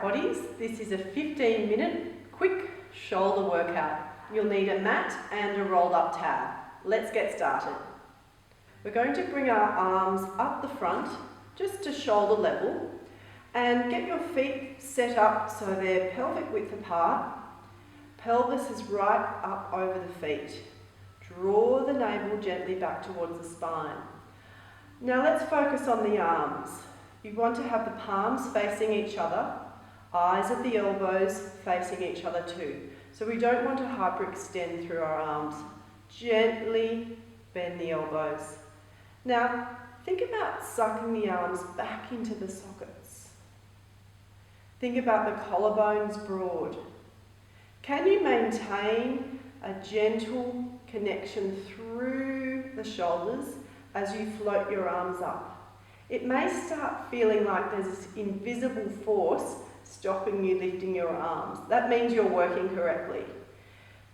bodies, this is a 15-minute quick shoulder workout. You'll need a mat and a rolled up tab. Let's get started. We're going to bring our arms up the front, just to shoulder level, and get your feet set up so they're pelvic width apart. Pelvis is right up over the feet. Draw the navel gently back towards the spine. Now let's focus on the arms. You want to have the palms facing each other, eyes at the elbows facing each other too. So we don't want to hyperextend through our arms. Gently bend the elbows. Now think about sucking the arms back into the sockets. Think about the collarbones broad. Can you maintain a gentle connection through the shoulders as you float your arms up? It may start feeling like there's this invisible force stopping you lifting your arms. That means you're working correctly.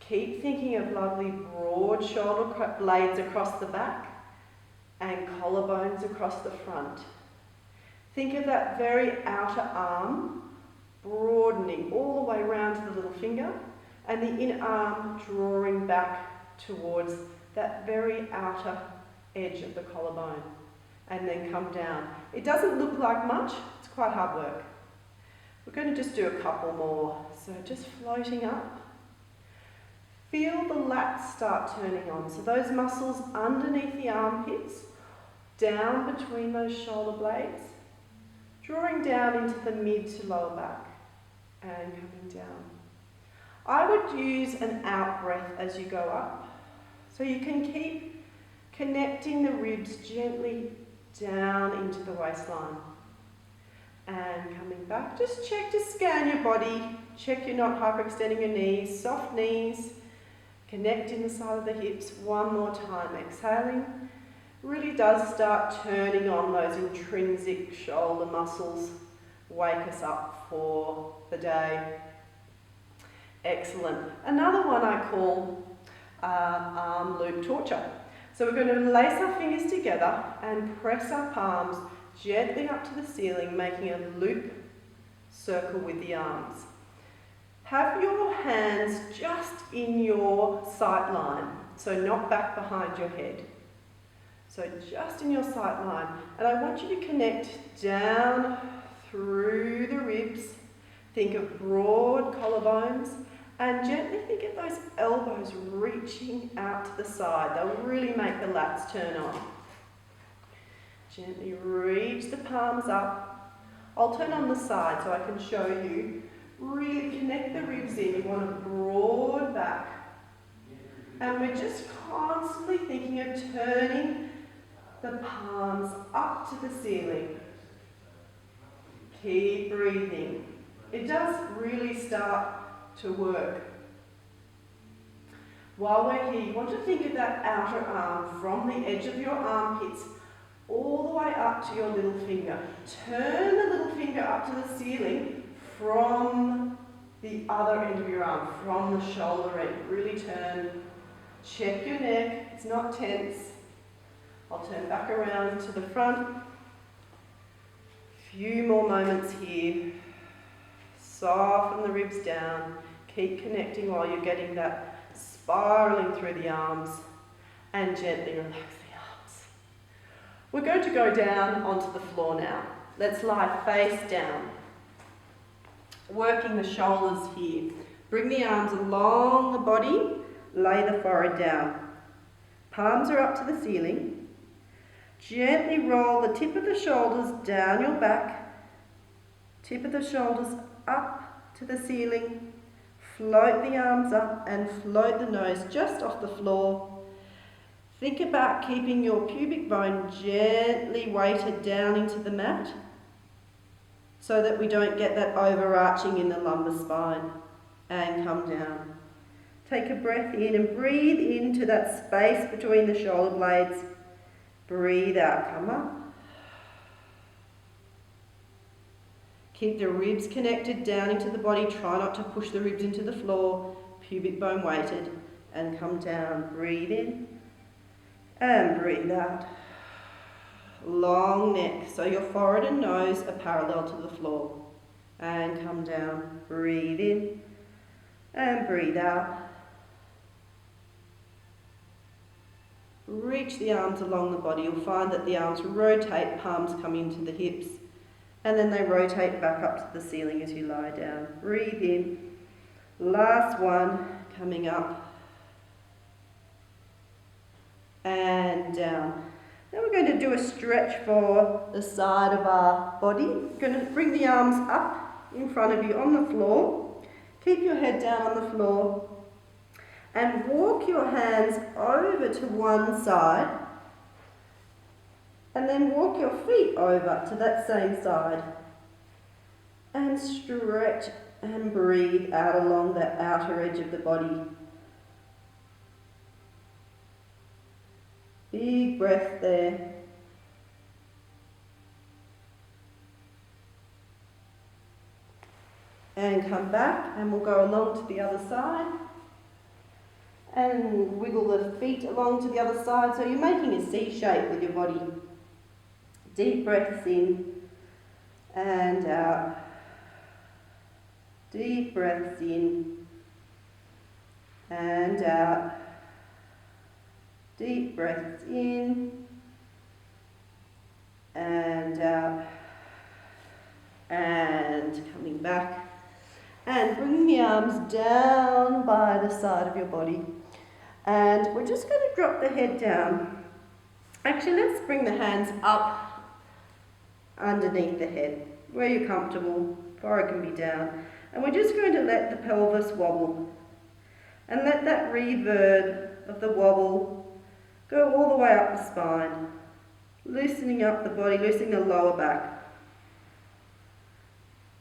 Keep thinking of lovely broad shoulder blades across the back and collarbones across the front. Think of that very outer arm broadening all the way around to the little finger and the inner arm drawing back towards that very outer edge of the collarbone, and then come down. It doesn't look like much, it's quite hard work. We're going to just do a couple more. So just floating up. Feel the lats start turning on. So those muscles underneath the armpits, down between those shoulder blades, drawing down into the mid to lower back and coming down. I would use an out breath as you go up. So you can keep connecting the ribs gently down into the waistline. And coming back, just check to scan your body, check you're not hyperextending your knees, soft knees, connecting the side of the hips one more time. Exhaling really does start turning on those intrinsic shoulder muscles, wake us up for the day. Excellent. Another one I call arm loop torture. So we're going to lace our fingers together and press our palms gently up to the ceiling, making a loop circle with the arms. Have your hands just in your sight line, so not back behind your head. So just in your sight line. And I want you to connect down through the ribs. Think of broad collarbones and gently think of those elbows reaching out to the side. They'll really make the lats turn on. Gently reach the palms up. I'll turn on the side so I can show you. Really connect the ribs in. You want a broad back. And we're just constantly thinking of turning the palms up to the ceiling. Keep breathing. It does really start to work. While we're here, you want to think of that outer arm from the edge of your armpits all the way up to your little finger. Turn the little finger up to the ceiling from the other end of your arm, from the shoulder end. Really turn. Check your neck, it's not tense. I'll turn back around to the front. Few more moments here. Soften the ribs down. Keep connecting while you're getting that spiraling through the arms, and gently relax the arms. We're going to go down onto the floor now. Let's lie face down. Working the shoulders here. Bring the arms along the body, lay the forehead down. Palms are up to the ceiling. Gently roll the tip of the shoulders down your back, tip of the shoulders up to the ceiling. Float the arms up and float the nose just off the floor. Think about keeping your pubic bone gently weighted down into the mat so that we don't get that overarching in the lumbar spine. And come down. Take a breath in and breathe into that space between the shoulder blades. Breathe out, come up. Keep the ribs connected down into the body. Try not to push the ribs into the floor. Pubic bone weighted. And come down. Breathe in. And breathe out. Long neck, so your forehead and nose are parallel to the floor. and come down. Breathe in and breathe out. Reach the arms along the body. You'll find that the arms rotate, palms come into the hips, and then they rotate back up to the ceiling as you lie down. Breathe in. Last one, coming up and down. Now we're going to do a stretch for the side of our body. We're going to bring the arms up in front of you on the floor. Keep your head down on the floor and walk your hands over to one side and then walk your feet over to that same side and stretch and breathe out along the outer edge of the body. Big breath there. And come back, and we'll go along to the other side. And wiggle the feet along to the other side. So you're making a C shape with your body. Deep breaths in and out. Deep breaths in and out. Deep breaths in and out. And coming back. And bringing the arms down by the side of your body. And we're just going to drop the head down. Actually, let's bring the hands up underneath the head, where you're comfortable. Forehead can be down. And we're just going to let the pelvis wobble. And let that reverb of the wobble go all the way up the spine. Loosening up the body, loosening the lower back.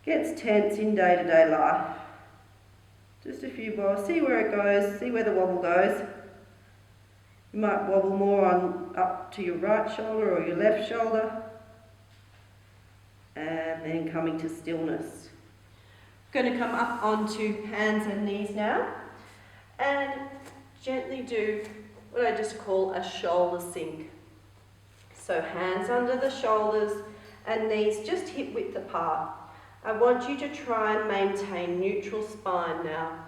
Gets tense in day-to-day life. Just a few more. See where it goes. See where the wobble goes. You might wobble more on up to your right shoulder or your left shoulder. And then coming to stillness. Going to come up onto hands and knees now. And gently do what I just call a shoulder sink. So hands under the shoulders and knees just hip width apart. I want you to try and maintain neutral spine now.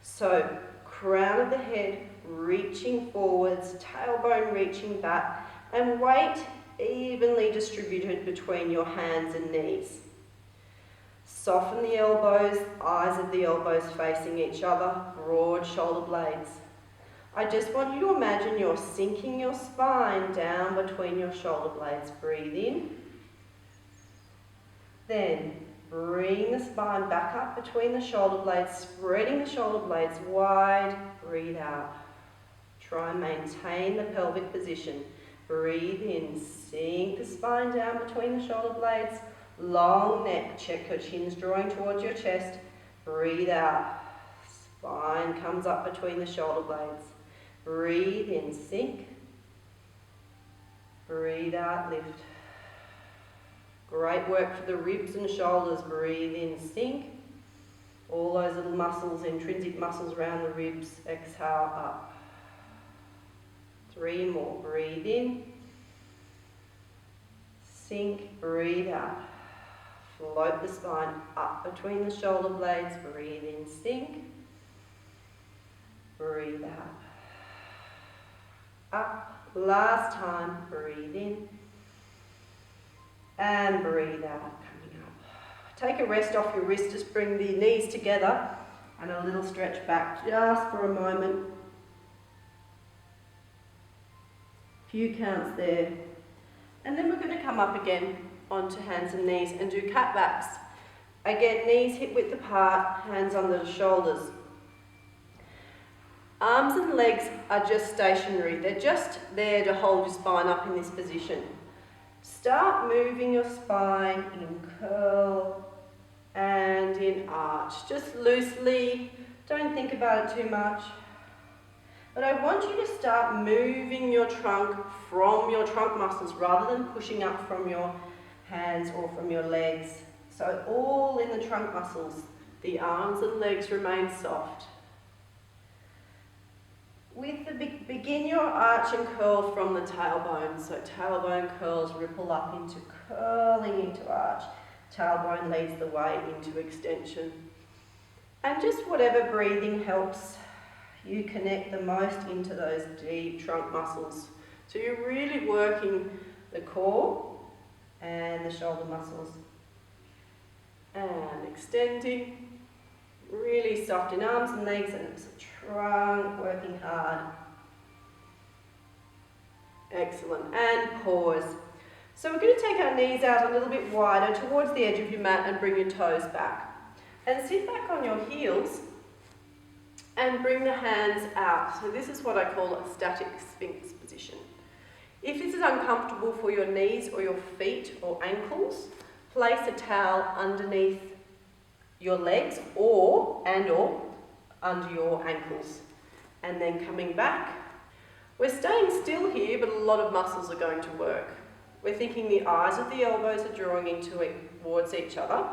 So crown of the head reaching forwards, tailbone reaching back, and weight evenly distributed between your hands and knees. Soften the elbows, eyes of the elbows facing each other, broad shoulder blades. I just want you to imagine you're sinking your spine down between your shoulder blades. Breathe in. Then bring the spine back up between the shoulder blades, spreading the shoulder blades wide. Breathe out. Try and maintain the pelvic position. Breathe in, sink the spine down between the shoulder blades. Long neck, check your chin's drawing towards your chest. Breathe out. Spine comes up between the shoulder blades. Breathe in, sink. Breathe out, lift. Great work for the ribs and shoulders. Breathe in, sink. All those little muscles, intrinsic muscles around the ribs. Exhale, up. 3 more. Breathe in. Sink, breathe out. Float the spine up between the shoulder blades. Breathe in, sink. Breathe out. Up. Last time. Breathe in. And breathe out, coming up. Take a rest off your wrist, just bring the knees together and a little stretch back just for a moment. Few counts there. And then we're going to come up again onto hands and knees and do cat backs. Again, knees hip width apart, hands under the shoulders. Arms and legs are just stationary. They're just there to hold your spine up in this position. Start moving your spine in curl and in arch. Just loosely, don't think about it too much. But I want you to start moving your trunk from your trunk muscles rather than pushing up from your hands or from your legs. So all in the trunk muscles, the arms and legs remain soft. With the begin your arch and curl from the tailbone. So tailbone curls ripple up into curling into arch. Tailbone leads the way into extension. And just whatever breathing helps you connect the most into those deep trunk muscles. So you're really working the core and the shoulder muscles. And extending, really soft in arms and legs, and it's a trunk working hard. Excellent, and pause. So we're going to take our knees out a little bit wider towards the edge of your mat and bring your toes back. And sit back on your heels and bring the hands out. So this is what I call a static sphinx position. If this is uncomfortable for your knees or your feet or ankles, place a towel underneath your legs or under your ankles. And then coming back. We're staying still here, but a lot of muscles are going to work. We're thinking the eyes of the elbows are drawing towards each other.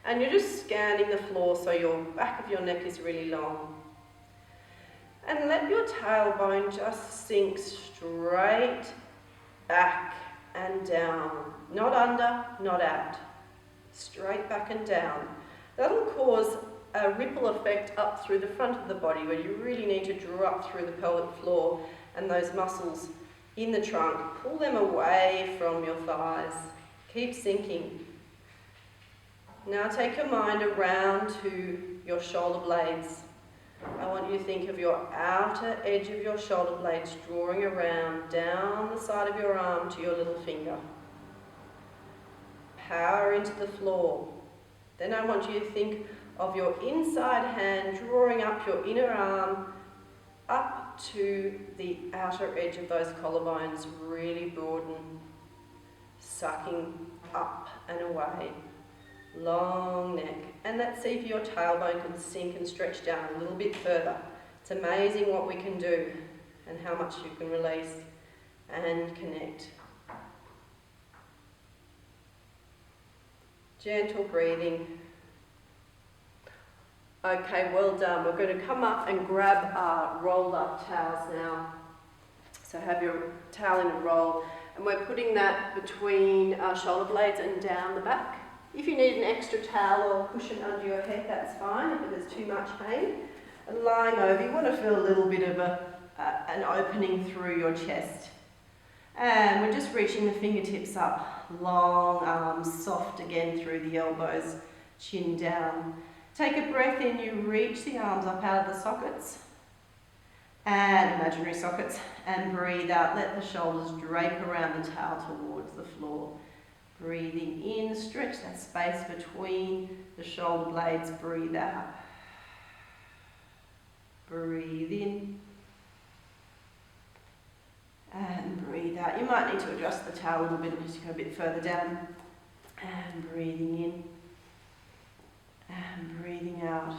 And you're just scanning the floor so your back of your neck is really long. And let your tailbone just sink straight back and down. Not under, not out. Straight back and down. That'll cause a ripple effect up through the front of the body where you really need to draw up through the pelvic floor and those muscles in the trunk. Pull them away from your thighs. Keep sinking. Now take your mind around to your shoulder blades. I want you to think of your outer edge of your shoulder blades drawing around down the side of your arm to your little finger. Power into the floor. Then I want you to think of your inside hand drawing up your inner arm up to the outer edge of those collarbones. Really broaden, sucking up and away. Long neck. And let's see if your tailbone can sink and stretch down a little bit further. It's amazing what we can do and how much you can release and connect. Gentle breathing. Okay, well done. We're going to come up and grab our rolled up towels now. So have your towel in a roll, and we're putting that between our shoulder blades and down the back. If you need an extra towel or cushion under your head, that's fine if there's too much pain. And lying over, you want to feel a little bit of an opening through your chest. And we're just reaching the fingertips up, long arms, soft again through the elbows, chin down. Take a breath in, you reach the arms up out of the sockets, and imaginary sockets, and breathe out. Let the shoulders drape around the towel towards the floor. Breathing in, stretch that space between the shoulder blades, breathe out. Breathe in. And breathe out. You might need to adjust the towel a little bit as you go a bit further down. And breathing in. And breathing out.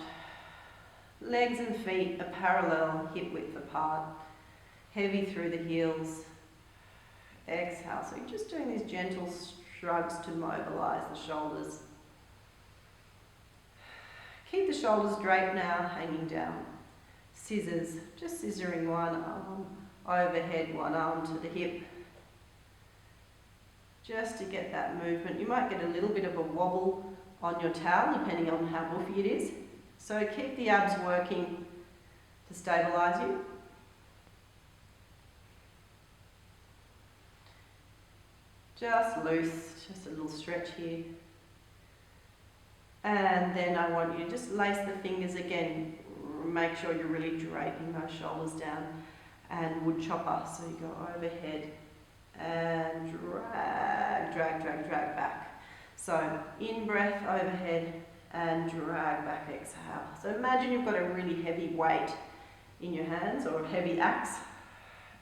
Legs and feet are parallel, hip width apart. Heavy through the heels. Exhale. So you're just doing these gentle shrugs to mobilise the shoulders. Keep the shoulders draped now, hanging down. Scissors, just scissoring one arm overhead, one arm to the hip. Just to get that movement. You might get a little bit of a wobble on your towel, depending on how woofy it is. So keep the abs working to stabilise you. Just loose, just a little stretch here. And then I want you to just lace the fingers again. Make sure you're really draping those shoulders down. And wood chopper, so you go overhead and drag, drag, drag, drag back. So in breath overhead and drag back, exhale. So imagine you've got a really heavy weight in your hands or a heavy axe,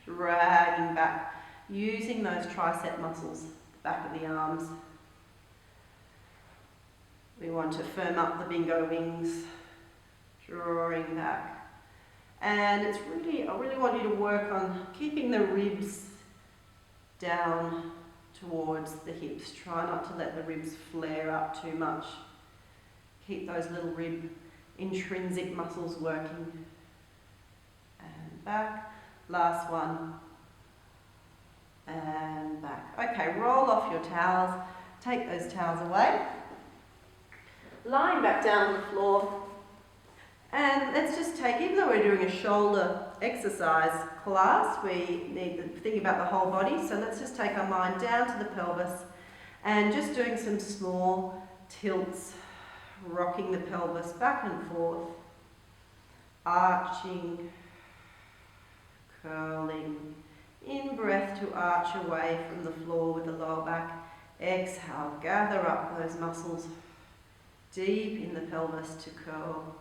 dragging back. Using those tricep muscles, the back of the arms. We want to firm up the bingo wings, drawing back. And it's really, I really want you to work on keeping the ribs down towards the hips. Try not to let the ribs flare up too much. Keep those little rib intrinsic muscles working. And back. Last one. And back. Okay, roll off your towels. take those towels away. Lying back down on the floor. And let's just take, even though we're doing a shoulder exercise class, we need to think about the whole body. So let's just take our mind down to the pelvis and just doing some small tilts, rocking the pelvis back and forth, arching, curling. In breath to arch away from the floor with the lower back. Exhale, gather up those muscles deep in the pelvis to curl.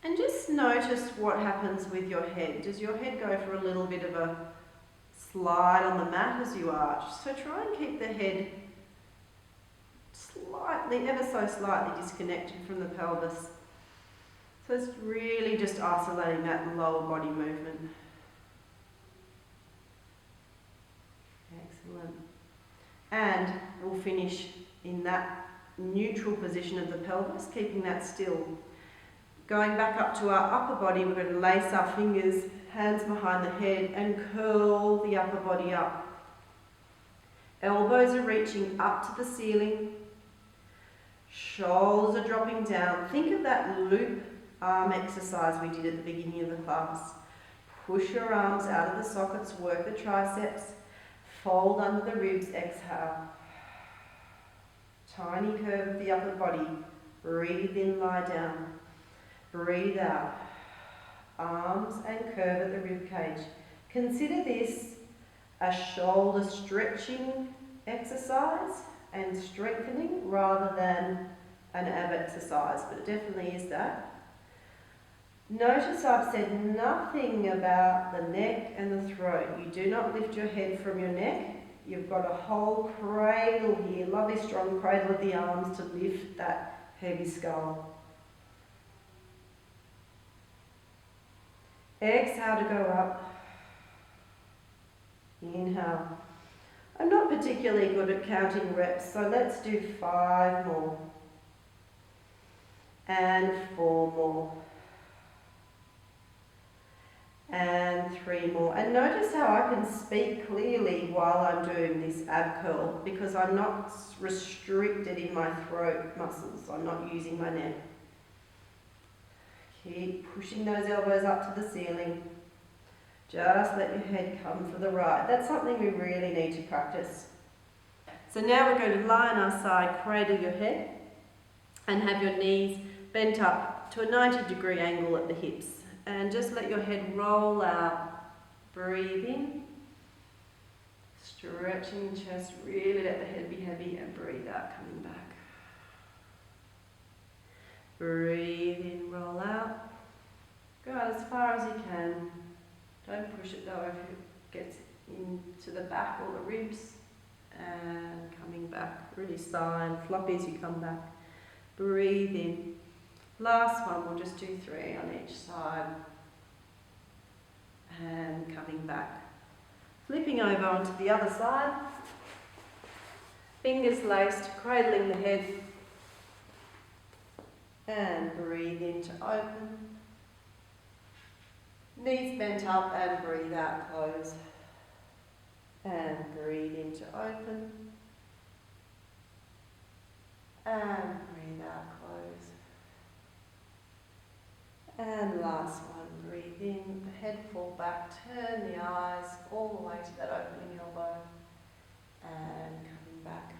And just notice what happens with your head. Does your head go for a little bit of a slide on the mat as you arch? So try and keep the head slightly, ever so slightly disconnected from the pelvis. So it's really just isolating that lower body movement. Excellent. And we'll finish in that neutral position of the pelvis, keeping that still. Going back up to our upper body, we're going to lace our fingers, hands behind the head, and curl the upper body up. Elbows are reaching up to the ceiling. Shoulders are dropping down. Think of that loop arm exercise we did at the beginning of the class. Push your arms out of the sockets, work the triceps. Fold under the ribs, exhale. Tiny curve of the upper body. Breathe in, lie down. Breathe out. Arms and curve at the rib cage. Consider this a shoulder stretching exercise and strengthening rather than an ab exercise, but it definitely is that. Notice I've said nothing about the neck and the throat. You do not lift your head from your neck. You've got a whole cradle here, lovely strong cradle of the arms to lift that heavy skull. Exhale to go up. Inhale. I'm not particularly good at counting reps, so let's do 5 more. And 4 more. And 3 more. And notice how I can speak clearly while I'm doing this ab curl because I'm not restricted in my throat muscles. I'm not using my neck. Keep pushing those elbows up to the ceiling. Just let your head come for the ride. That's something we really need to practice. So now we're going to lie on our side, cradle your head, and have your knees bent up to a 90-degree angle at the hips. And just let your head roll out. Breathe in. Stretching the chest, really let the head be heavy, and breathe out, coming back. Breathe in, roll out. Go out as far as you can. Don't push it though if it gets into the back or the ribs. And coming back, really sigh and floppy as you come back. Breathe in. Last one, we'll just do 3 on each side. And coming back. Flipping over onto the other side. Fingers laced, cradling the head. And breathe in to open. Knees bent up and breathe out, close. And breathe in to open. And breathe out, close. And last one, breathe in, the head fall back, turn the eyes all the way to that opening elbow. And coming back.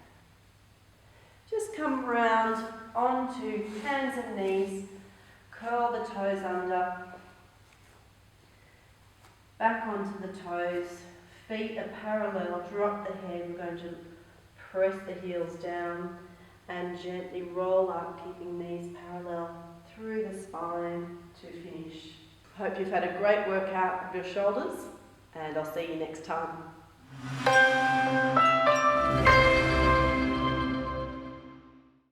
Just come round onto hands and knees, curl the toes under, back onto the toes, feet are parallel, drop the head, we're going to press the heels down and gently roll up, keeping knees parallel through the spine to finish. Hope you've had a great workout of your shoulders, and I'll see you next time.